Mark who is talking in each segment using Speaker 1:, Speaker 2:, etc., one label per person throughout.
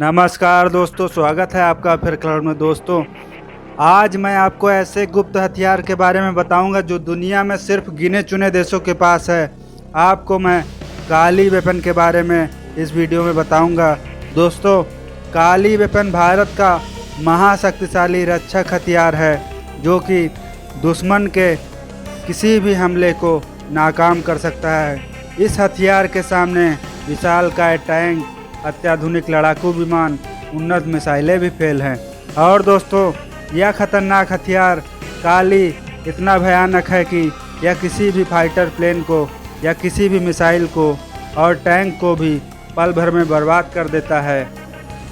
Speaker 1: नमस्कार दोस्तों, स्वागत है आपका फिर क्लब में। दोस्तों, आज मैं आपको ऐसे गुप्त हथियार के बारे में बताऊंगा जो दुनिया में सिर्फ गिने चुने देशों के पास है। आपको मैं काली वेपन के बारे में इस वीडियो में बताऊंगा। दोस्तों, काली वेपन भारत का महाशक्तिशाली रक्षक हथियार है जो कि दुश्मन के किसी भी हमले को नाकाम कर सकता है। इस हथियार के सामने विशालकाय टैंक, अत्याधुनिक लड़ाकू विमान, उन्नत मिसाइलें भी फेल हैं। और दोस्तों, यह खतरनाक हथियार काली इतना भयानक है कि यह किसी भी फाइटर प्लेन को या किसी भी मिसाइल को और टैंक को भी पल भर में बर्बाद कर देता है।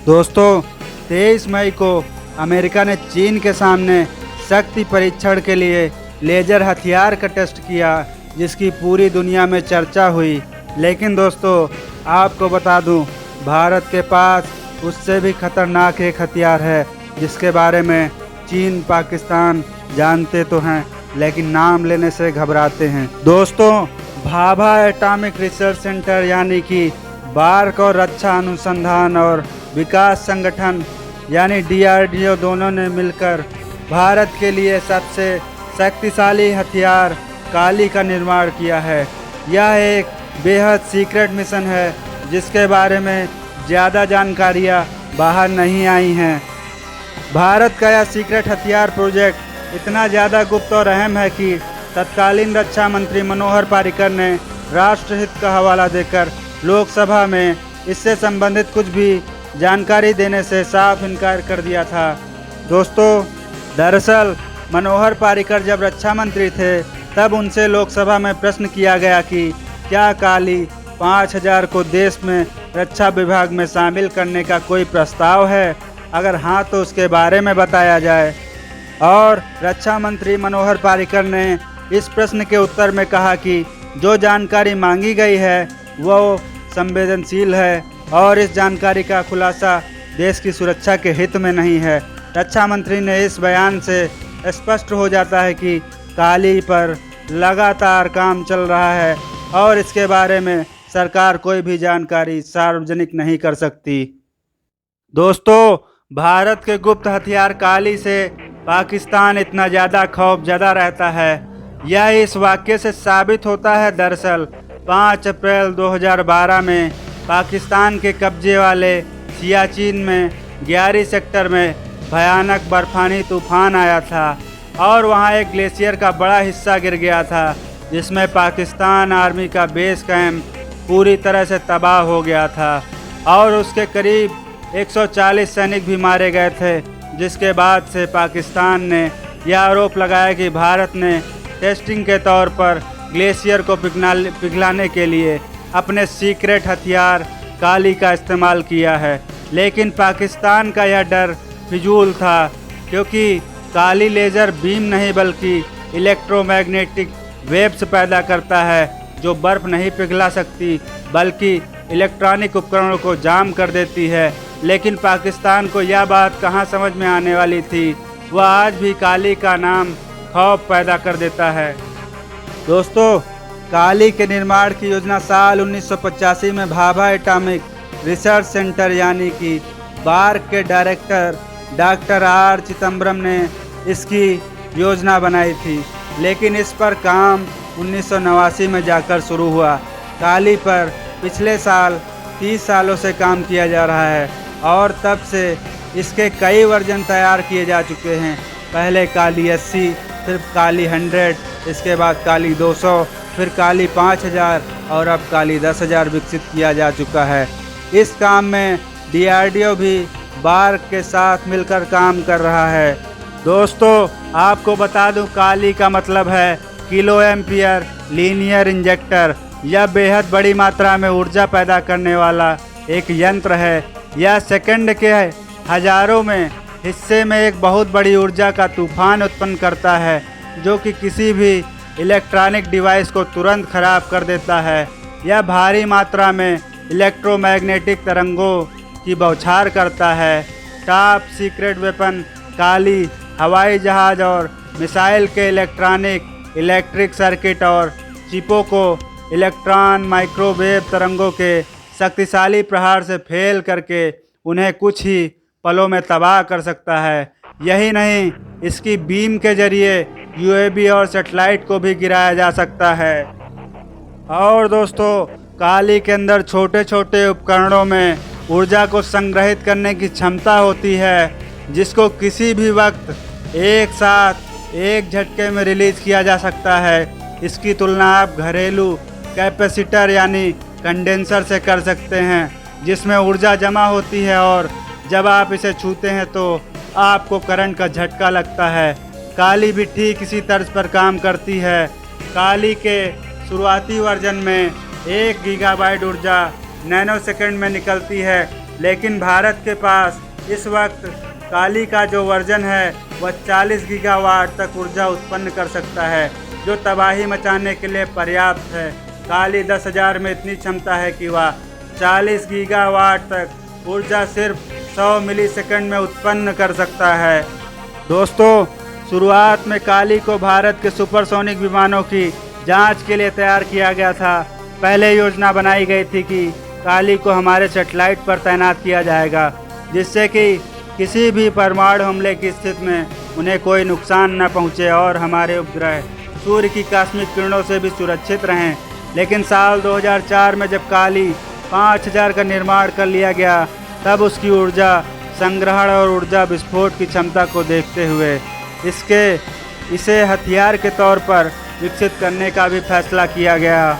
Speaker 1: दोस्तों, 23 मई को अमेरिका ने चीन के सामने शक्ति परीक्षण के लिए लेजर हथियार का टेस्ट किया, जिसकी पूरी दुनिया में चर्चा हुई। लेकिन दोस्तों, आपको बता दूं, भारत के पास उससे भी खतरनाक एक हथियार है जिसके बारे में चीन, पाकिस्तान जानते तो हैं लेकिन नाम लेने से घबराते हैं। दोस्तों, भाभा एटॉमिक रिसर्च सेंटर यानी कि बार्क और रक्षा अनुसंधान और विकास संगठन यानी DRDO दोनों ने मिलकर भारत के लिए सबसे शक्तिशाली हथियार काली का निर्माण किया है। यह एक बेहद सीक्रेट मिशन है जिसके बारे में ज़्यादा जानकारियाँ बाहर नहीं आई हैं। भारत का यह सीक्रेट हथियार प्रोजेक्ट इतना ज़्यादा गुप्त और अहम है कि तत्कालीन रक्षा मंत्री मनोहर पर्रिकर ने राष्ट्रहित का हवाला देकर लोकसभा में इससे संबंधित कुछ भी जानकारी देने से साफ इनकार कर दिया था। दोस्तों, दरअसल मनोहर पर्रिकर जब रक्षा मंत्री थे तब उनसे लोकसभा में प्रश्न किया गया कि क्या काली 5000 को देश में रक्षा विभाग में शामिल करने का कोई प्रस्ताव है। अगर हाँ तो उसके बारे में बताया जाए। और रक्षा मंत्री मनोहर पर्रिकर ने इस प्रश्न के उत्तर में कहा कि जो जानकारी मांगी गई है वो संवेदनशील है और इस जानकारी का खुलासा देश की सुरक्षा के हित में नहीं है। रक्षा मंत्री ने इस बयान से स्पष्ट हो जाता है कि काली पर लगातार काम चल रहा है और इसके बारे में सरकार कोई भी जानकारी सार्वजनिक नहीं कर सकती। दोस्तों, भारत के गुप्त हथियार काली से पाकिस्तान इतना ज़्यादा खौफजदा रहता है, यह इस वाक्य से साबित होता है। दरअसल 5 अप्रैल 2012 में पाकिस्तान के कब्जे वाले सियाचिन में 11 सेक्टर में भयानक बर्फानी तूफान आया था और वहां एक ग्लेशियर का बड़ा हिस्सा गिर गया था, जिसमें पाकिस्तान आर्मी का बेस कैंप पूरी तरह से तबाह हो गया था और उसके करीब 140 सैनिक भी मारे गए थे। जिसके बाद से पाकिस्तान ने यह आरोप लगाया कि भारत ने टेस्टिंग के तौर पर ग्लेशियर को पिघलाने के लिए अपने सीक्रेट हथियार काली का इस्तेमाल किया है। लेकिन पाकिस्तान का यह डर फिजूल था, क्योंकि काली लेज़र बीम नहीं बल्कि इलेक्ट्रोमैग्नेटिक वेव्स पैदा करता है जो बर्फ़ नहीं पिघला सकती बल्कि इलेक्ट्रॉनिक उपकरणों को जाम कर देती है। लेकिन पाकिस्तान को यह बात कहाँ समझ में आने वाली थी। वह आज भी काली का नाम खौफ पैदा कर देता है। दोस्तों, काली के निर्माण की योजना साल 1985 में भाभा एटॉमिक रिसर्च सेंटर यानी कि बार्क के डायरेक्टर डॉक्टर R चिदम्बरम ने इसकी योजना बनाई थी। लेकिन इस पर काम 1989 में जाकर शुरू हुआ। काली पर पिछले साल 30 सालों से काम किया जा रहा है और तब से इसके कई वर्जन तैयार किए जा चुके हैं। पहले काली 80, फिर काली 100, इसके बाद काली 200, फिर काली 5000 और अब काली 10,000 विकसित किया जा चुका है। इस काम में DRDO भी बार्क के साथ मिलकर काम कर रहा है। दोस्तों, आपको बता दूं, काली का मतलब है किलो एम्पियर लीनियर इंजेक्टर। यह बेहद बड़ी मात्रा में ऊर्जा पैदा करने वाला एक यंत्र है। यह सेकंड के हजारों में हिस्से में एक बहुत बड़ी ऊर्जा का तूफान उत्पन्न करता है जो कि किसी भी इलेक्ट्रॉनिक डिवाइस को तुरंत खराब कर देता है। यह भारी मात्रा में इलेक्ट्रोमैग्नेटिक तरंगों की बौछार करता है। टॉप सीक्रेट वेपन काली हवाई जहाज़ और मिसाइल के इलेक्ट्रिक सर्किट और चिपों को इलेक्ट्रॉन माइक्रोवेव तरंगों के शक्तिशाली प्रहार से फेल करके उन्हें कुछ ही पलों में तबाह कर सकता है। यही नहीं, इसकी बीम के जरिए यूएवी और सैटेलाइट को भी गिराया जा सकता है। और दोस्तों, काली के अंदर छोटे छोटे उपकरणों में ऊर्जा को संग्रहित करने की क्षमता होती है, जिसको किसी भी वक्त एक साथ एक झटके में रिलीज किया जा सकता है। इसकी तुलना आप घरेलू कैपेसिटर यानी कंडेंसर से कर सकते हैं, जिसमें ऊर्जा जमा होती है और जब आप इसे छूते हैं तो आपको करंट का झटका लगता है। काली भी ठीक इसी तर्ज पर काम करती है। काली के शुरुआती वर्जन में 1 गीगाबाइट ऊर्जा नैनोसेकंड में निकलती है, लेकिन भारत के पास इस वक्त काली का जो वर्जन है वह 40 गीगावाट तक ऊर्जा उत्पन्न कर सकता है, जो तबाही मचाने के लिए पर्याप्त है। काली 10,000 में इतनी क्षमता है कि वह 40 गीगावाट तक ऊर्जा सिर्फ 100 मिलीसेकंड में उत्पन्न कर सकता है। दोस्तों, शुरुआत में काली को भारत के सुपरसोनिक विमानों की जांच के लिए तैयार किया गया था। पहले योजना बनाई गई थी कि काली को हमारे सैटेलाइट पर तैनात किया जाएगा, जिससे कि किसी भी परमाणु हमले की स्थिति में उन्हें कोई नुकसान न पहुंचे और हमारे उपग्रह सूर्य की कॉस्मिक किरणों से भी सुरक्षित रहें। लेकिन साल 2004 में जब काली 5000 का निर्माण कर लिया गया, तब उसकी ऊर्जा संग्रहण और ऊर्जा विस्फोट की क्षमता को देखते हुए इसे हथियार के तौर पर विकसित करने का भी फैसला किया गया।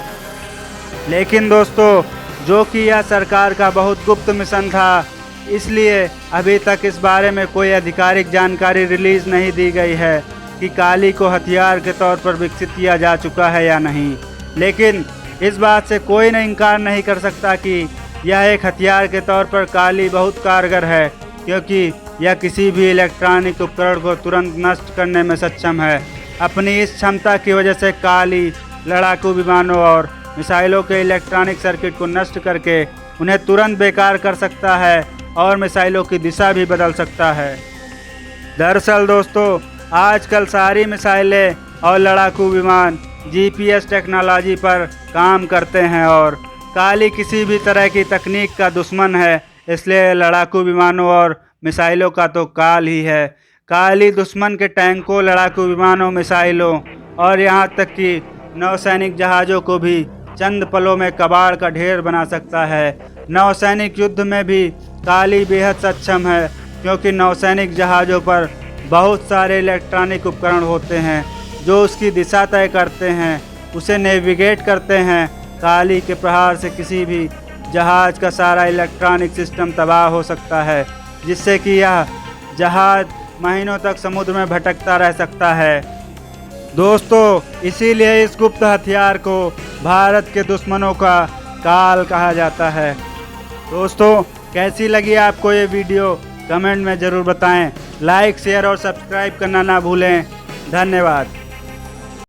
Speaker 1: लेकिन दोस्तों, जो कि यह सरकार का बहुत गुप्त मिशन था, इसलिए अभी तक इस बारे में कोई आधिकारिक जानकारी रिलीज नहीं दी गई है कि काली को हथियार के तौर पर विकसित किया जा चुका है या नहीं। लेकिन इस बात से कोई न इनकार नहीं कर सकता कि यह एक हथियार के तौर पर काली बहुत कारगर है, क्योंकि यह किसी भी इलेक्ट्रॉनिक उपकरण को तुरंत नष्ट करने में सक्षम है। अपनी इस क्षमता की वजह से काली लड़ाकू विमानों और मिसाइलों के इलेक्ट्रॉनिक सर्किट को नष्ट करके उन्हें तुरंत बेकार कर सकता है और मिसाइलों की दिशा भी बदल सकता है। दरअसल दोस्तों, आजकल सारी मिसाइलें और लड़ाकू विमान जीपीएस टेक्नोलॉजी पर काम करते हैं और काली किसी भी तरह की तकनीक का दुश्मन है, इसलिए लड़ाकू विमानों और मिसाइलों का तो काल ही है। काली दुश्मन के टैंकों, लड़ाकू विमानों, मिसाइलों और यहाँ तक कि नौसैनिक जहाज़ों को भी चंद पलों में कबाड़ का ढेर बना सकता है। नौसैनिक युद्ध में भी काली बेहद सक्षम है, क्योंकि नौसैनिक जहाज़ों पर बहुत सारे इलेक्ट्रॉनिक उपकरण होते हैं जो उसकी दिशा तय करते हैं, उसे नेविगेट करते हैं। काली के प्रहार से किसी भी जहाज़ का सारा इलेक्ट्रॉनिक सिस्टम तबाह हो सकता है, जिससे कि यह जहाज़ महीनों तक समुद्र में भटकता रह सकता है। दोस्तों, इसीलिए इस गुप्त हथियार को भारत के दुश्मनों का काल कहा जाता है। दोस्तों, कैसी लगी आपको ये वीडियो कमेंट में ज़रूर बताएं। लाइक, शेयर और सब्सक्राइब करना ना भूलें। धन्यवाद।